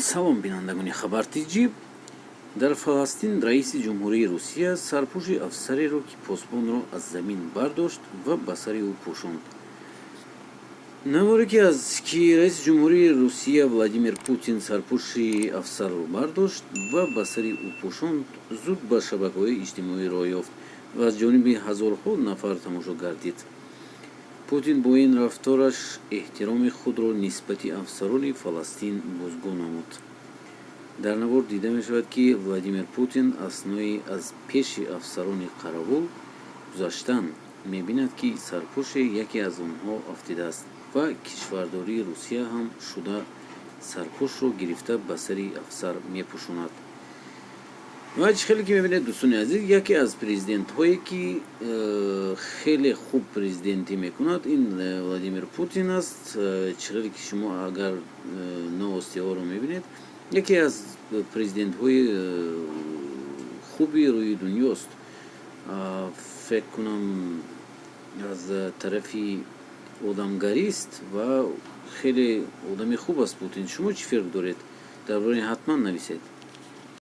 салом бинандагони хабартиҷиб. Дар Фаластин раиси ҷумҳурии Русия сарпӯши афсареро ки посбонро аз замин бардошт ва ба сари ӯ пӯшонд. Наворе ки раиси ҷумҳурии Русия Владимир Путин сарпӯши афсарро бардошт ва ба сари ӯ пӯшонд, зуд ба шабакаҳои иҷтимоӣ роҳ ёфт ва аз ҷониби ҳазорҳо нафар тамошо гардид. Путин бо ин рафтораш эҳтироми худро нисбати афсарони Фаластин бозго намуд. Дар навор дида мешавад, ки Владимир Путин аснои аз пеши афсарони қаравул гузаштан мебинад, ки сарпӯше яке аз онҳо афтидааст ва кишвардории Русия ҳам шуда сарпӯшро гирифта ба сари афсар мепӯшонад. ва хеле ки мебинед дӯстони азиз, яке аз президентҳое ки хеле хуб президентӣ мекунад, ин Владимир Путин аст. чихеле ки шумо агар новостиҳоро мебинед, яке аз президентҳои хуби рӯи дунёст. фикр кунам аз тарафи одамгарист ва хеле одами хуб аст Путин. Шумо чӣ фикр доред? Дар бораи ҳатман нависед.